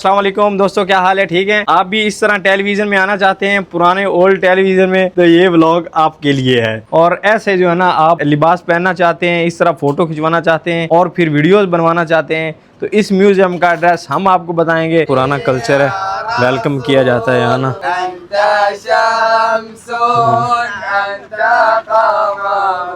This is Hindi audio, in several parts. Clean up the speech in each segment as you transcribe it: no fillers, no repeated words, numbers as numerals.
अस्सलाम वालेकुम दोस्तों, क्या हाल है? ठीक है। आप भी इस तरह टेलीविजन में आना चाहते हैं, पुराने ओल्ड टेलीविजन में, तो ये व्लॉग आपके लिए है। और ऐसे जो है ना, आप लिबास पहनना चाहते हैं, इस तरह फोटो खिंचवाना चाहते हैं और फिर वीडियोस बनवाना चाहते हैं, तो इस म्यूजियम का एड्रेस हम आपको बताएंगे। पुराना कल्चर है, वेलकम किया जाता है यहाँ ना।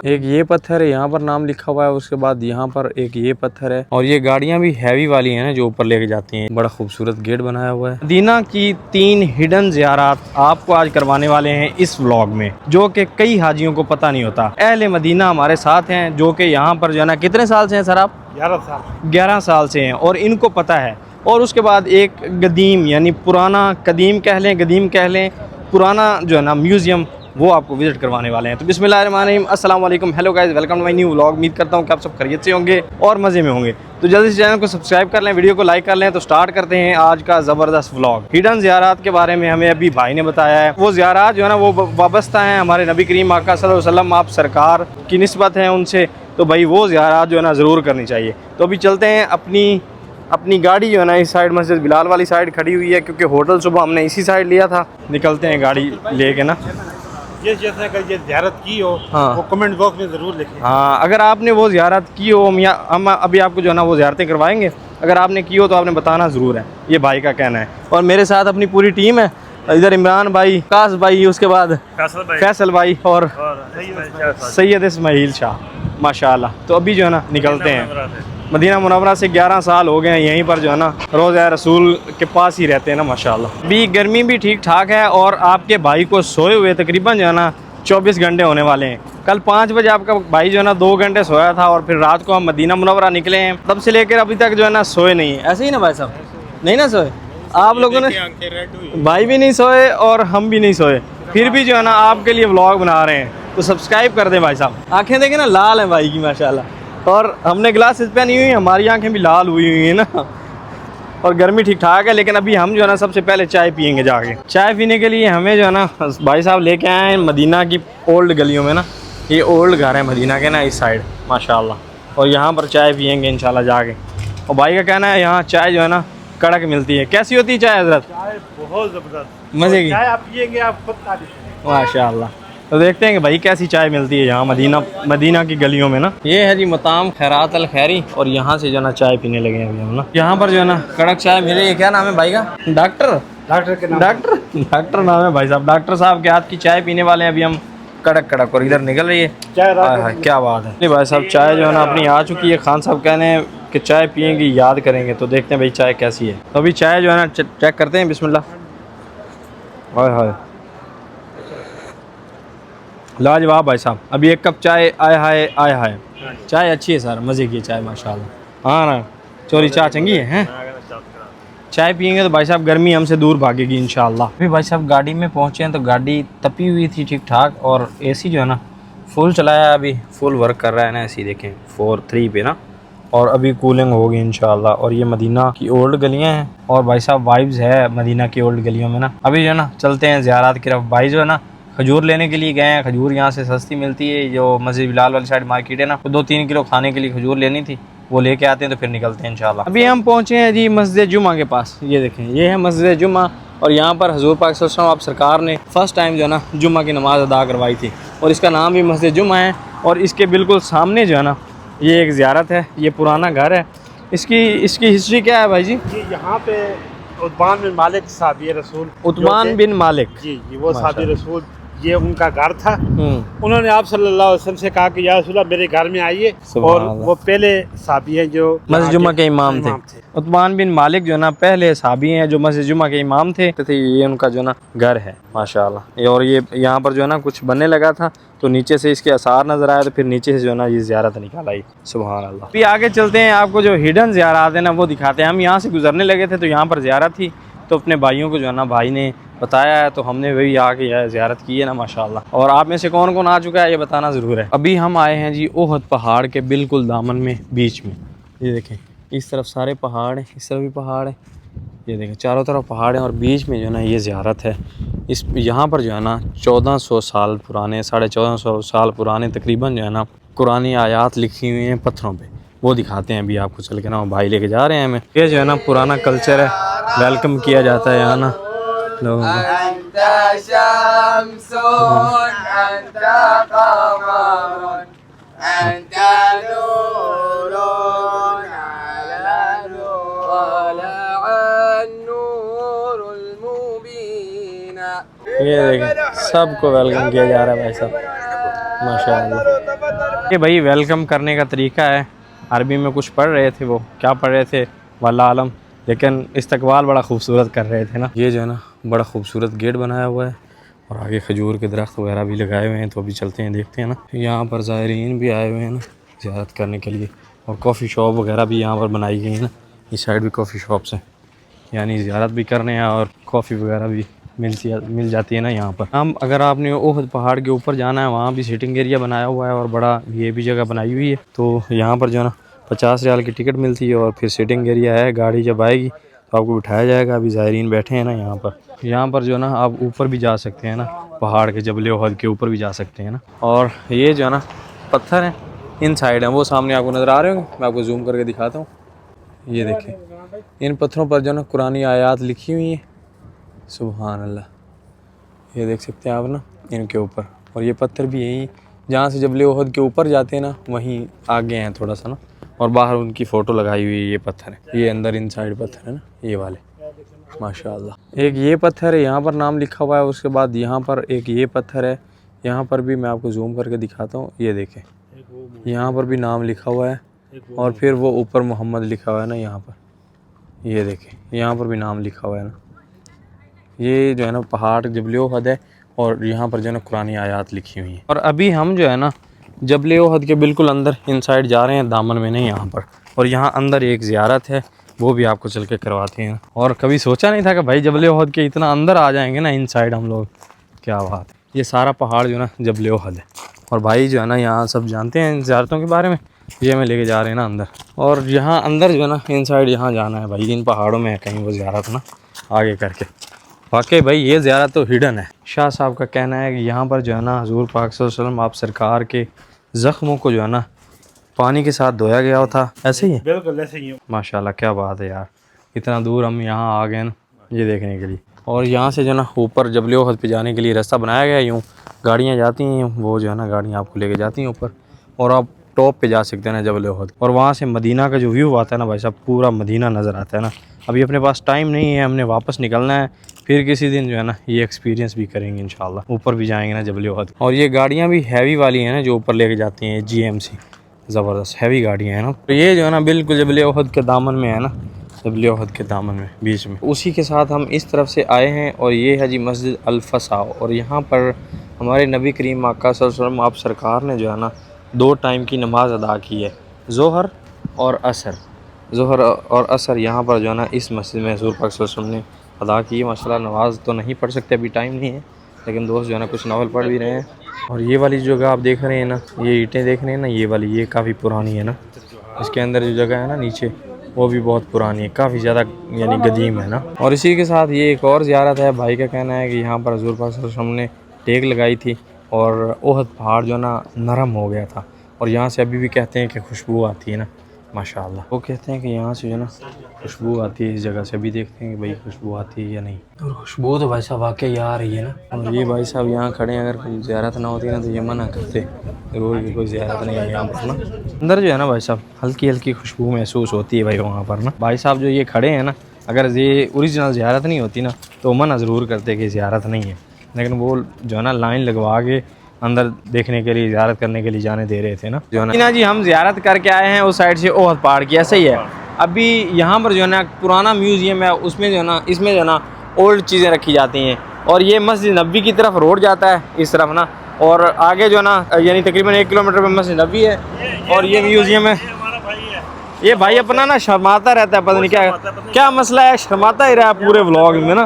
एक ये पत्थर है, यहाँ पर नाम लिखा हुआ है, उसके बाद यहाँ पर एक ये पत्थर है, और ये गाड़ियाँ भी हैवी वाली हैं ना जो ऊपर लेके जाती हैं। बड़ा खूबसूरत गेट बनाया हुआ है। मदीना की 3 हिडन ज़ियारत आपको आज करवाने वाले हैं इस व्लॉग में, जो कि कई हाजियों को पता नहीं होता। अहले मदीना हमारे साथ हैं, जो कि यहाँ पर जो है ना, कितने साल से हैं सर आप? 11 साल से हैं और इनको पता है। और उसके बाद एक गदीम, यानी पुराना, कदीम कह लें, पुराना जो है ना म्यूज़ियम, वो आपको विजिट करवाने वाले हैं। तो बिस्मिल्लाहिर्रहमानिर्रहीम, अस्सलाम वालेकुम, hello guys, welcome to my new vlog. उम्मीद करता हूँ कि आप सब खैरियत से होंगे और मज़े में होंगे। तो जल्दी से चैनल को सब्सक्राइब कर लें, वीडियो को लाइक कर लें। तो स्टार्ट करते हैं आज का ज़बरदस्त व्लॉग। हिडन ज़ियारत के बारे में हमें अभी भाई ने बताया है। वो ज़ियारत जो है ना, वो वाबस्ता हैं हमारे नबी करीम आका सल्लल्लाहु अलैहि वसल्लम, आप सरकार की निस्बत है उनसे। तो भाई वो ज़ियारत जो है ना ज़रूर करनी चाहिए। तो अभी चलते हैं। अपनी गाड़ी जो है ना, इस साइड मस्जिद बिलाल वाली साइड खड़ी हुई है, क्योंकि होटल सुबह हमने इसी साइड लिया था। निकलते हैं गाड़ी लेके ना। ये जैसे अगर ये ज़ियारत की हो, हाँ, वो कमेंट बॉक्स में ज़रूर लिखें। हाँ, अगर आपने वो ज़ियारत की हो, हम अभी आपको जो है ना वो ज़ियारतें करवाएंगे। अगर आपने की हो तो आपने बताना ज़रूर है, ये भाई का कहना है। और मेरे साथ अपनी पूरी टीम है, इधर इमरान भाई, कास भाई, उसके बाद फैसल भाई और सैयद इस्माइल शाह, माशाल्लाह। तो अभी जो है ना निकलते हैं। मदीना मुनव्वरा से 11 साल हो गए हैं, यहीं पर जो है ना रोज़ा रसूल के पास ही रहते हैं ना, माशाल्लाह। अभी गर्मी भी ठीक ठाक है और आपके भाई को सोए हुए तकरीबन जो है ना 24 घंटे होने वाले हैं। कल 5 बजे आपका भाई जो है ना 2 घंटे सोया था, और फिर रात को हम मदीना मुनव्वरा निकले हैं, तब से लेकर अभी तक जो है ना सोए नहीं है। ऐसे ही ना भाई साहब, नहीं ना सोए आप लोगों ने? भाई भी नहीं सोए और हम भी नहीं सोए, फिर भी जो है ना आपके लिए व्लॉग बना रहे हैं। तो सब्सक्राइब कर दें भाई साहब। आँखें देखें ना, लाल हैं भाई की माशाल्लाह, और हमने ग्लासेस पहनी हुई, हमारी आंखें भी लाल हुई हुई हैं ना। और गर्मी ठीक ठाक है, लेकिन अभी हम जो है ना सबसे पहले चाय पियेंगे जाके। चाय पीने के लिए हमें जो है ना भाई साहब लेके आए हैं मदीना की ओल्ड गलियों में ना। ये ओल्ड घर है मदीना के ना, इस साइड माशाल्लाह। और यहाँ पर चाय पियेंगे इंशाल्लाह जाके। और भाई का कहना है यहाँ चाय जो है ना कड़क मिलती है। कैसी होती है चाय हजरत? चाय बहुत ज़बरदस्त, मज़े की चाय आप पिएंगे आप खुद तारीफ करेंगे। माशाल्लाह। तो देखते हैं कि भाई कैसी चाय मिलती है यहाँ मदीना की गलियों में ना। ये है जी मताम खैरात अल खैरी, और यहाँ से जो है ना चाय पीने लगे हैं अभी हम ना। यहाँ पर जो है ना कड़क चाय मिल रही है। क्या नाम है भाई का? डॉक्टर के नाम डॉक्टर नाम है भाई साहब। डॉक्टर साहब के हाथ की चाय पीने वाले हैं अभी हम, कड़क। और इधर निकल रही है चाय। क्या बात है। नहीं भाई साहब, चाय जो है ना अपनी आ चुकी है। खान साहब कहने हैं कि चाय पियेंगे, याद करेंगे। तो देखते हैं भाई चाय कैसी है। तो अभी चाय जो है ना चेक करते हैं। बिस्मिल्लाह। हाय हाय, लाजवाब भाई साहब। अभी एक कप चाय आया है। चाय अच्छी है सर, मज़े की चाय माशाल्लाह। हाँ ना, चोरी चाय चंगी है हैं? चाय पियेंगे तो भाई साहब गर्मी हमसे दूर भागेगी इंशाल्लाह। अभी भाई साहब गाड़ी में पहुँचे हैं, तो गाड़ी तपी हुई थी ठीक ठाक, और एसी जो है ना फुल चलाया, अभी फुल वर्क कर रहा है ना एसी। देखें 4-3 पे ना, और अभी कूलिंग होगी इंशाल्लाह। और ये मदीना की ओल्ड गलियाँ हैं, और भाई साहब वाइब्स है मदीना की ओल्ड गलियों में ना। अभी जो है ना चलते हैं ज़ियारत की तरफ। भाई जो है ना खजूर लेने के लिए गए हैं। खजूर यहाँ से सस्ती मिलती है, जो मस्जिद बिलाल वाली साइड मार्केट है ना, तो 2-3 किलो खाने के लिए खजूर लेनी थी, वो लेके आते हैं तो फिर निकलते हैं इंशाल्लाह। अभी हम पहुँचे हैं जी मस्जिद जुमा के पास। ये देखें, ये है मस्जिद जुमा, और यहाँ पर हजूर पाक सल्लल्लाहु अलैहि वसल्लम आप सरकार ने फ़र्स्ट टाइम जो है ना जुमा की नमाज़ अदा करवाई थी, और इसका नाम भी मस्जिद जुमा है। और इसके बिल्कुल सामने जो है ना ये एक ज़ियारत है, ये पुराना घर है। इसकी हिस्ट्री क्या है भाई जी? ये यहाँ पे उतमान बिन मालिक साहबी रसूल, उतमान बिन मालिक जी वो साहबी रसूल, ये उनका घर था। उन्होंने आप सल्लल्लाहु अलैहि वसल्लम से कहा कि या रसूल मेरे घर में आइए, और वो पहले साहबी हैं जो मस्जिद जुमा के इमाम थे। उतमान बिन मालिक जो ना पहले साहबी हैं जो मस्जिद जुमा के इमाम थे। तो ये उनका जो ना घर है माशाल्लाह। और ये यहाँ पर जो है ना कुछ बनने लगा था, तो नीचे से इसके आसार नजर आया, तो फिर नीचे से जो है ना ये ज़ियारत निकाल आई। सुभान अल्लाह। फिर आगे चलते हैं, आपको जो हिडन ज़ियारत है ना वो दिखाते हैं। हम यहाँ से गुजरने लगे थे तो यहाँ पर ज़ियारत थी, तो अपने भाइयों को जो है ना भाई ने बताया है, तो हमने वही आके ज़ियारत की है ना माशाल्लाह। और आप में से कौन कौन आ चुका है ये बताना ज़रूर है। अभी हम आए हैं जी ओहद पहाड़ के बिल्कुल दामन में, बीच में। ये देखें, इस तरफ सारे पहाड़ हैं, इस तरफ भी पहाड़ है। ये देखें चारों तरफ पहाड़ हैं, और बीच में जो है ना ये ज़ियारत है। यहाँ पर जो है ना 1400 साल पुराने, 1450 साल पुराने तकरीबन जो है ना कुरानी आयात लिखी हुई हैं पत्थरों पे। वो दिखाते हैं अभी आपको चल के ना। भाई लेके जा रहे हैं हमें। ये जो है ना पुराना कल्चर है, वेलकम किया जाता है यहाँ ना लोगों को। ये देखें सबको वेलकम किया जा रहा है भाई साहब, माशाअल्लाह। ये भाई वेलकम करने का तरीका है। अरबी में कुछ पढ़ रहे थे, वो क्या पढ़ रहे थे वल्लाह आलम, लेकिन इस्तकबाल बड़ा खूबसूरत कर रहे थे ना। ये जो है ना बड़ा खूबसूरत गेट बनाया हुआ है और आगे खजूर के दरख्त वगैरह भी लगाए हुए हैं। तो अभी चलते हैं देखते हैं ना। यहाँ पर ज़ायरीन भी आए हुए हैं ना ज़ियारत करने के लिए, और कॉफ़ी शॉप वगैरह भी यहाँ पर बनाई गई है ना। इस साइड भी कॉफ़ी शॉप्स हैं, यानी ज़ियारत भी करने हैं और कॉफ़ी वगैरह भी मिल जाती है ना यहाँ पर। हम अगर आपने ओहद पहाड़ के ऊपर जाना है, वहाँ भी सिटिंग एरिया बनाया हुआ है और बड़ा ये भी जगह बनाई हुई है। तो यहाँ पर जो है ना 50 रियाल की टिकट मिलती है और फिर सिटिंग एरिया है। गाड़ी जब आएगी तो आपको बिठाया जाएगा। अभी ज़ायरीन बैठे हैं ना यहाँ पर। यहाँ पर जो है ना आप ऊपर भी जा सकते हैं ना, पहाड़ के जबल ओहद के ऊपर भी जा सकते हैं ना। और ये जो है ना पत्थर हैं इन साइड हैं, वो सामने आपको नज़र आ रहे होंगे, मैं आपको जूम करके दिखाता हूँ। ये देखें इन पत्थरों पर जो है ना कुरानी आयात लिखी हुई हैं, सुभान अल्लाह। ये देख सकते हैं आप ना इनके ऊपर। और ये पत्थर भी यही जहाँ से जबल ओहद के ऊपर जाते हैं ना वहीं आगे हैं थोड़ा सा ना, और बाहर उनकी फ़ोटो लगाई हुई है। ये पत्थर है, ये अंदर इन साइड पत्थर है ना ये वाले, माशाअल्लाह। एक ये पत्थर है, यहाँ पर नाम लिखा हुआ है। उसके बाद यहाँ पर एक ये पत्थर है, यहाँ पर भी मैं आपको जूम करके दिखाता हूँ। ये देखें यहाँ पर भी नाम लिखा हुआ है, और फिर वो ऊपर मोहम्मद लिखा हुआ है ना यहाँ पर। ये देखें यहाँ पर भी नाम लिखा हुआ है ना। ये जो है ना पहाड़ जबल ओहद है और यहाँ पर जो है ना कुरानी आयात लिखी हुई है। और अभी हम जो है ना जबल ओहद के बिल्कुल अंदर इन साइड जा रहे हैं, दामन में नहीं यहाँ पर। और यहाँ अंदर एक ज़ियारत है, वो भी आपको चल के करवाते हैं। और कभी सोचा नहीं था कि भाई जबल ओहद के इतना अंदर आ जाएंगे ना इन साइड हम लोग, क्या बात है। ये सारा पहाड़ जो है ना जबल ओहद है। और भाई जो है ना यहाँ सब जानते हैं इन ज़ियारतों के बारे में। ये हमें लेके जा रहे हैं ना अंदर, और यहाँ अंदर जो है ना इन साइड यहाँ जाना है भाई। इन पहाड़ों में है कहीं वो ज़ियारत ना आगे करके। वाकई भाई ये ज़ियारत तो हिडन है। शाह साहब का कहना है कि यहाँ पर जो है ना हुज़ूर पाक सल्लल्लाहु अलैहि वसल्लम आप सरकार के ज़ख्मों को जो है ना पानी के साथ धोया गया था, ऐसे ही है? बिल्कुल ऐसे ही। माशाल्लाह क्या बात है यार, इतना दूर हम यहाँ आ गए ना ये देखने के लिए। और यहाँ से जो है ना ऊपर जबल ओहद पे जाने के लिए रास्ता बनाया गया है। यूँ गाड़ियाँ जाती हैं, वो जो है ना गाड़ियाँ आपको लेके जाती हैं ऊपर, और आप टॉप पे जा सकते हैं ना जबल ओहद। और वहाँ से मदीना का जो व्यू आता है ना भाई साहब, पूरा मदीना नज़र आता है ना। अभी अपने पास टाइम नहीं है, हमने वापस निकलना है, फिर किसी दिन जो है ना ये एक्सपीरियंस भी करेंगे इंशाल्लाह। ऊपर भी जाएंगे ना जबल ओहद। और ये गाड़ियाँ भी हैवी वाली हैं ना जो ऊपर लेके जाती हैं, GMC ज़बरदस्त हैवी गाड़ियाँ हैं ना। तो ये जो है ना बिल्कुल जबल ओहद के दामन में है ना, जबल ओहद के दामन में बीच में। उसी के साथ हम इस तरफ से आए हैं, और ये है जी मस्जिद अल-फसा। और यहाँ पर हमारे नबी करीम आका सल्लल्लाहु अलैहि वसल्लम आप सरकार ने जो है ना 2 टाइम की नमाज अदा की है, ज़ोहर और असर। ज़ोहर और असर यहाँ पर जो है ना इस मस्जिद में हुज़ूर पाक सल्लल्लाहु अलैहि वसल्लम ने अदा की है। माशाल्लाह नमाज तो नहीं पढ़ सकते, अभी टाइम नहीं है, लेकिन दोस्त जो है ना कुछ नवल पढ़ भी रहे हैं। और ये वाली जगह आप देख रहे हैं ना, ये ईंटें देख रहे हैं ना, ये वाली ये काफ़ी पुरानी है ना। इसके अंदर जो जगह है ना नीचे, वो भी बहुत पुरानी है, काफ़ी ज़्यादा यानी कदीम है ना। और इसी के साथ ये एक और ज़ियारत है। भाई का कहना है कि यहाँ पर हुज़ूर पाक सल्लल्लाहु अलैहि वसल्लम ने टेक लगाई थी और ओहद पहाड़ जो ना नरम हो गया था, और यहाँ से अभी भी कहते हैं कि खुशबू आती है ना माशाअल्लाह। वो कहते हैं कि यहाँ से जो ना खुशबू आती है इस जगह से। अभी देखते हैं कि भाई खुशबू आती है या नहीं। और खुशबू तो भाई साहब वाकई आ रही है ना। और ये भाई साहब यहाँ खड़े हैं, अगर कोई ज़ियारत ना होती ना तो ये मना करते ज़रूर कि कोई ज़ियारत नहीं है यहाँ पर ना। अंदर जो है ना भाई साहब हल्की हल्की खुशबू महसूस होती है भाई वहाँ पर ना। भाई साहब जो ये खड़े हैं ना, अगर ये ओरिजिनल ज़ियारत नहीं होती ना तो मना ज़रूर करते कि ज़ियारत नहीं है, लेकिन वो जो है ना लाइन लगवा के अंदर देखने के लिए, ज़ियारत करने के लिए जाने दे रहे थे ना जो है ना जी। हम ज़ियारत करके आए हैं उस साइड से ओहद पहाड़ की, ऐसा ही है। अभी यहाँ पर जो है ना पुराना म्यूज़ियम है, उसमें जो है ना इसमें जो है ना ओल्ड चीज़ें रखी जाती हैं। और ये मस्जिद नबी की तरफ रोड जाता है इस तरफ ना, और आगे जो है ना यानी तकरीबन 1 किलोमीटर में मस्जिद नबी है और ये म्यूज़ियम है। ये भाई अपना ना शर्माता रहता है, पता नहीं क्या मसला है, शर्माता ही रहा है पूरे व्लॉग में ना।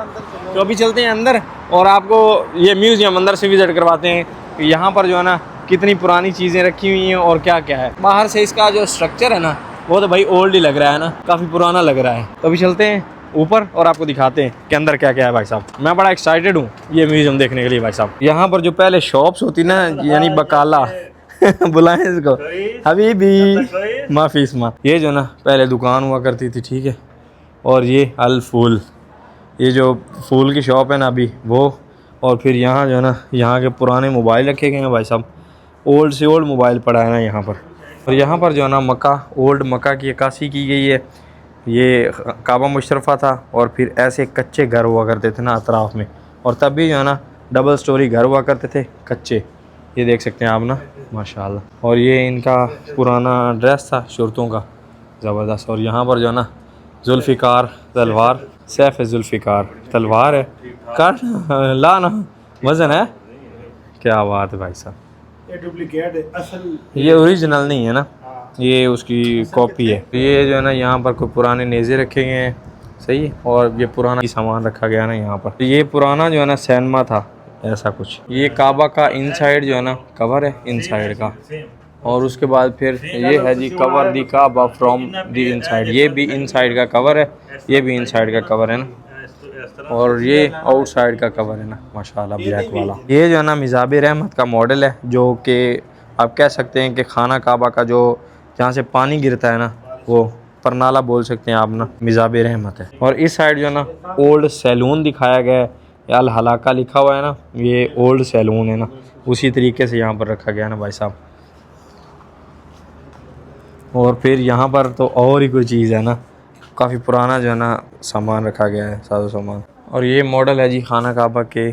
तो अभी चलते हैं अंदर और आपको ये म्यूज़ियम अंदर से विज़िट करवाते हैं, यहाँ पर जो है ना कितनी पुरानी चीज़ें रखी हुई हैं और क्या क्या है। बाहर से इसका जो स्ट्रक्चर है ना वो तो भाई ओल्ड ही लग रहा है ना, काफ़ी पुराना लग रहा है। तो अभी चलते हैं ऊपर और आपको दिखाते हैं कि अंदर क्या क्या है भाई साहब। मैं बड़ा एक्साइटेड हूँ ये म्यूज़ियम देखने के लिए भाई साहब। यहाँ पर जो पहले शॉप्स होती ना यानी बकाला बुलाएं इसको हबीबी माफ़ी इस्मा। ये जो ना पहले दुकान हुआ करती थी, ठीक है, और ये अल फूल, ये जो फूल की शॉप है ना अभी वो, और फिर यहाँ जो है ना यहाँ के पुराने मोबाइल रखे गए हैं भाई साहब, ओल्ड से ओल्ड मोबाइल पड़ा है ना यहाँ पर। और यहाँ पर जो है ना मक्का, ओल्ड मक्का की अक्कासी की गई है। ये काबा मुशरफा था और फिर ऐसे कच्चे घर हुआ करते थे ना अतराफ़ में, और तब भी जो है ना डबल स्टोरी घर हुआ करते थे कच्चे, ये देख सकते हैं आप ना माशाल्लाह। और ये इनका पुराना ड्रेस था शुरतों का, ज़बरदस्त। और यहाँ पर जो है ना जुल्फ़िकार तलवार, सैफ जुल्फ़िकार तलवार है, काट ला ना, वज़न है, क्या बात है भाई साहब। ये डुप्लीकेट है, असल ये ओरिजिनल नहीं है ना, ये उसकी कॉपी है। ये जो है ना यहाँ पर कोई पुराने नेज़े रखे गए हैं, सही है, और ये पुराना सामान रखा गया ना यहाँ पर। ये पुराना जो है ना सिनेमा था ऐसा कुछ। ये काबा का इनसाइड जो है ना कवर है इनसाइड का, और उसके बाद फिर ये है जी cover the Kaaba from the inside, ये भी इनसाइड का कवर है, ये भी इनसाइड का कवर है ना, और ये आउटसाइड का कवर है ना माशाल्लाह ब्लैक वाला। ये जो है ना मिज़ाब रहमत का मॉडल है, जो कि आप कह सकते हैं कि खाना काबा का जो जहाँ से पानी गिरता है ना वो परनाला बोल सकते हैं आप ना, मिज़ाब रहमत है। और इस साइड जो है ना ओल्ड सैलून दिखाया गया है, अल हलाका लिखा हुआ है ना, ये ओल्ड सैलून है ना, उसी तरीके से यहाँ पर रखा गया है ना भाई साहब। और फिर यहाँ पर तो और ही कोई चीज़ है ना, काफ़ी पुराना जो है ना सामान रखा गया है, साजो सामान। और ये मॉडल है जी खाना काबा के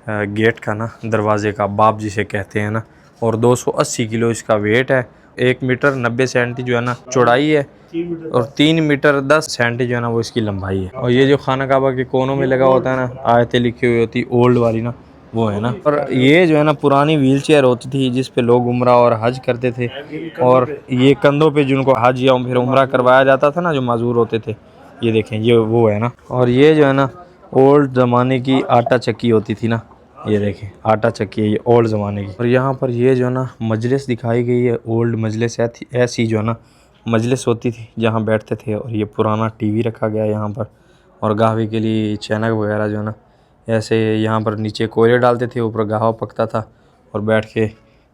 गेट का ना, दरवाज़े का बाब जिसे कहते हैं ना, और 280 किलो इसका वेट है। 1 मीटर 90 सेंटी जो है ना चौड़ाई है, और 3 मीटर 10 सेंटी जो है ना वो इसकी लंबाई है। और ये जो खाना काबा के कोनों में लगा होता है ना, आयतें लिखी हुई होती ओल्ड वाली ना, वो है ना। और ये जो है ना पुरानी व्हील चेयर होती थी जिस पे लोग उम्रा और हज करते थे, और ये कंधों पे जिनको हज या फिर उम्रा करवाया जाता था ना, जो माजूर होते थे, ये देखें ये वो है ना। और ये जो है ना ओल्ड ज़माने की आटा चक्की होती थी ना, ये देखें आटा चक्की है ये ओल्ड ज़माने की। और यहाँ पर ये जो है ना मजलिस दिखाई गई है, ओल्ड मजलिस ऐसी जो है ना मजलिस होती थी जहाँ बैठते थे। और ये पुराना टीवी रखा गया है यहाँ पर, और गाहवे के लिए चैनक वगैरह जो है ना ऐसे यहाँ पर नीचे कोयले डालते थे, ऊपर गाहवा पकता था और बैठ के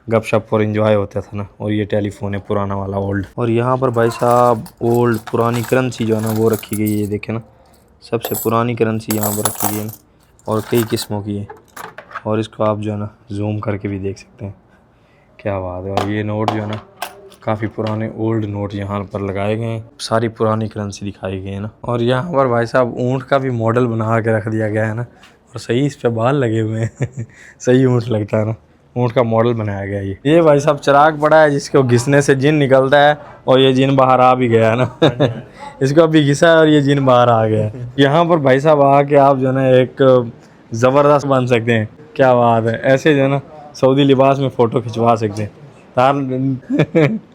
गपशप और इन्जॉय होता था ना। और ये टेलीफोन है पुराना वाला ओल्ड। और यहाँ पर भाई साहब ओल्ड पुरानी करेंसी जो है ना वो रखी गई है, ये देखें ना सबसे पुरानी करेंसी यहाँ पर रखी गई है ना, और कई किस्मों की है। और इसको आप जो है ना जूम करके भी देख सकते हैं, क्या बात है। और ये नोट जो है ना काफ़ी पुराने ओल्ड नोट यहाँ पर लगाए गए हैं, सारी पुरानी करेंसी दिखाई गई है ना। और यहाँ पर भाई साहब ऊँट का भी मॉडल बना के रख दिया गया है ना, और सही इस पे बाल लगे हुए हैं सही ऊँट लगता है ना, ऊँट का मॉडल बनाया गया है। ये भाई साहब चिराग पड़ा है जिसको घिसने से जिन निकलता है, और ये जिन बाहर आ भी गया है ना इसको अभी घिसा है और ये जिन बाहर आ गया है। यहाँ पर भाई साहब आके आप जो है ना एक ज़बरदस्त बन सकते हैं, क्या बात है। ऐसे जो है ना सऊदी लिबास में फ़ोटो खिंचवा सकते हैं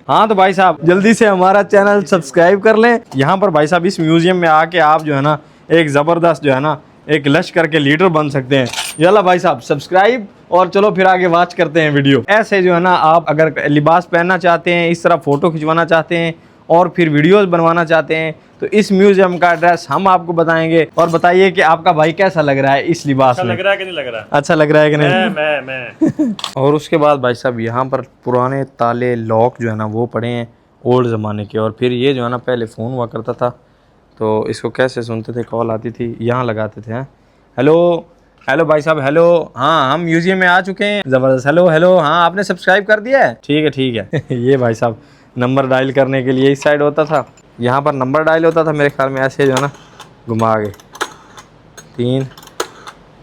हाँ तो भाई साहब जल्दी से हमारा चैनल सब्सक्राइब कर लें। यहाँ पर भाई साहब इस म्यूज़ियम में आके आप जो है ना एक ज़बरदस्त जो है ना एक लश्कर के लीडर बन सकते हैं। चलो भाई साहब सब्सक्राइब, और चलो फिर आगे वॉच करते हैं वीडियो। ऐसे जो है ना आप अगर लिबास पहनना चाहते हैं, इस तरह फ़ोटो खिंचवाना चाहते हैं और फिर वीडियोस बनवाना चाहते हैं, तो इस म्यूजियम का एड्रेस हम आपको बताएंगे। और बताइए कि आपका भाई कैसा लग रहा है इस लिबास में, लग रहा है कि नहीं लग रहा? अच्छा लग रहा है कि नहीं? मैं और उसके बाद भाई साहब यहाँ पर पुराने ताले लॉक जो है ना वो पड़े हैं ओल्ड ज़माने के। और फिर ये जो है ना पहले फ़ोन हुआ करता था, तो इसको कैसे सुनते थे, कॉल आती थी यहाँ लगाते थे। हैं हेलो हेलो भाई साहब हेलो, हाँ हम म्यूजियम में आ चुके हैं, ज़बरदस्त। हेलो हेलो, हाँ आपने सब्सक्राइब कर दिया है, ठीक है ये भाई साहब नंबर डायल करने के लिए इस साइड होता था, यहाँ पर नंबर डायल होता था मेरे ख्याल में, ऐसे जो है ना घुमा के 3,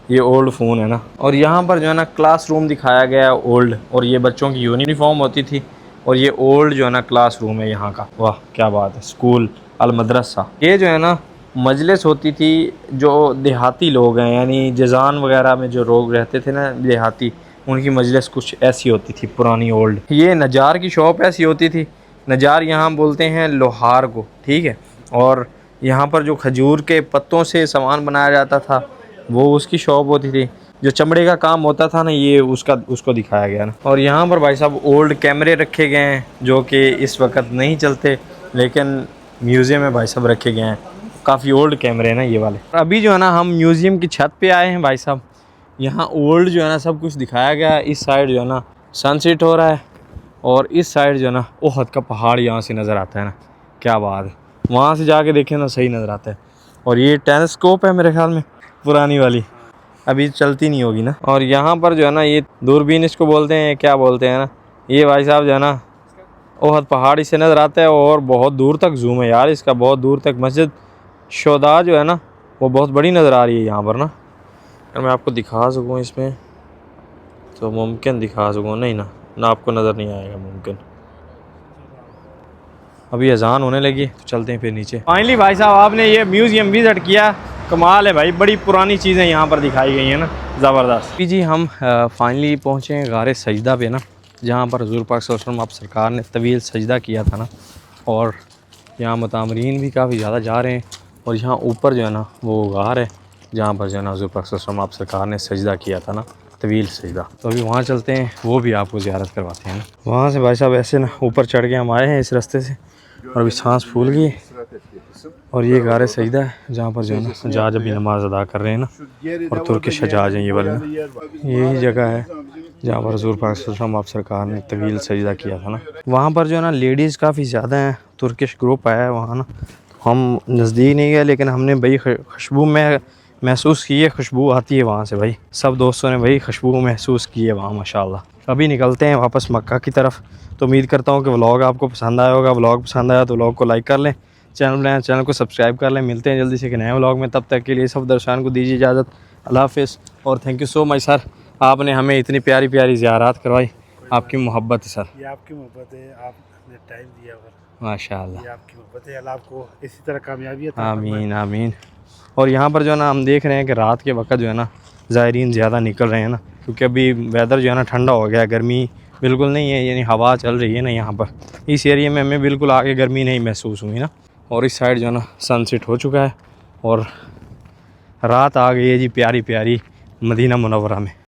ये ओल्ड फ़ोन है ना। और यहाँ पर जो है ना क्लासरूम दिखाया गया है ओल्ड, और ये बच्चों की यूनिफॉर्म होती थी, और ये ओल्ड जो है ना क्लासरूम है यहाँ का, वाह क्या बात है। स्कूल अल मदरसा, ये जो है ना मजलिस होती थी, जो देहाती लोग हैं यानी जजान वगैरह में जो लोग रहते थे ना देहाती, उनकी मजलिस कुछ ऐसी होती थी पुरानी ओल्ड। ये नजार की शॉप ऐसी होती थी, नजार यहाँ बोलते हैं लोहार को, ठीक है। और यहाँ पर जो खजूर के पत्तों से सामान बनाया जाता था वो उसकी शॉप होती थी। जो चमड़े का काम होता था ना ये उसको दिखाया गया ना। और यहाँ पर भाई साहब ओल्ड कैमरे रखे गए हैं जो कि इस वक्त नहीं चलते, लेकिन म्यूज़ियम में भाई साहब रखे गए हैं। काफ़ी ओल्ड कैमरे हैं ना ये वाले। अभी जो है ना हम म्यूज़ियम की छत पे आए हैं भाई साहब, यहाँ ओल्ड जो है ना सब कुछ दिखाया गया है। इस साइड जो है ना सनसेट हो रहा है, और इस साइड जो है ना ओहद का पहाड़ यहाँ से नज़र आता है ना, क्या बात है। वहाँ से जाके देखें ना सही नज़र आता है। और ये टेलीस्कोप है मेरे ख्याल में पुरानी वाली, अभी चलती नहीं होगी ना। और यहाँ पर जो है ना ये दूरबीन इसको बोलते हैं, क्या बोलते हैं ना, ये भाई साहब जो है ना ओहद पहाड़ इससे नज़र आता है और बहुत दूर तक जूम है यार इसका, बहुत दूर तक। मस्जिद शोदा जो है ना वो बहुत बड़ी नज़र आ रही है यहाँ पर ना। अगर मैं आपको दिखा सकूँ इसमें तो मुमकिन दिखा सकूँ, नहीं ना आपको नज़र नहीं आएगा मुमकिन। अभी अजान होने लगी तो चलते हैं फिर नीचे। फाइनली भाई साहब आपने ये म्यूज़ियम विज़िट किया, कमाल है भाई, बड़ी पुरानी चीज़ें यहाँ पर दिखाई गई हैं ना, ज़बरदस्त। जी हम फाइनली पहुँचे हैं गारे सजदा पे ना, जहाँ पर हुज़ूर पाक सल्लल्लाहु अलैहि वसल्लम आप सरकार ने तवील सजदा किया था ना। और यहाँ मुतामरीन भी काफ़ी ज़्यादा जा रहे हैं। और यहाँ ऊपर जो है ना वो गार है जहाँ पर जो है ना हुज़ूर पाक सल्लल्लाहु अलैहि वसल्लम आप सरकार ने सजदा किया था ना, तवील सजदा। तो अभी वहाँ चलते हैं, वो भी आपको ज़ियारत करवाते हैं ना। वहाँ से भाई साहब ऐसे ना ऊपर चढ़ के हम आए हैं इस रास्ते से, और अभी सांस फूल गई। और ये गारे सजदा है जहाँ पर जो है ना हजाज अभी नमाज़ अदा कर रहे हैं ना, और तुर्किश हजाज हैं ये वाले ना। यही जगह है जहाँ पर हुज़ूर पाक सल्लल्लाहु अलैहि वसल्लम आप सरकार ने तवील सजदा किया था ना। वहाँ पर जो है ना लेडीज़ काफ़ी ज़्यादा हैं, तुर्किश ग्रुप आया है वहाँ ना। हम नज़दीक नहीं गए लेकिन हमने भाई खुशबू में महसूस की है, खुशबू आती है वहाँ से भाई। सब दोस्तों ने भाई खुशबू महसूस की है वहाँ माशाल्लाह। अभी निकलते हैं वापस मक्का की तरफ। तो उम्मीद करता हूँ कि व्लॉग आपको पसंद आया होगा। व्लॉग पसंद आया तो व्लॉग को लाइक कर लें, चैनल को सब्सक्राइब कर लें। मिलते हैं जल्दी से एक नए व्लॉग में, तब तक के लिए सब दर्शकों को दीजिए इजाज़त। अल्लाह हाफ़िज़ और thank you so much sir, आपने हमें इतनी प्यारी प्यारी ज़ियारत करवाई। आपकी मोहब्बत है सर। ये आपकी मोहब्बत है, आपने टाइम दिया और माशाल्लाह, ये आपकी मोहब्बत है। अल्लाह आपको इसी तरह कामयाबी अता आमीन आमीन। और यहाँ पर जो है ना हम देख रहे हैं कि रात के वक्त जो है ना ज़ायरीन ज़्यादा निकल रहे हैं ना, क्योंकि अभी वेदर जो है ना ठंडा हो गया, गर्मी बिल्कुल नहीं है, यानी हवा चल रही है ना यहाँ पर। इस एरिया में हमें बिल्कुल आगे गर्मी नहीं महसूस हुई ना। और इस साइड जो है ना सनसेट हो चुका है और रात आ गई है जी प्यारी प्यारी मदीना मुनव्वरा में।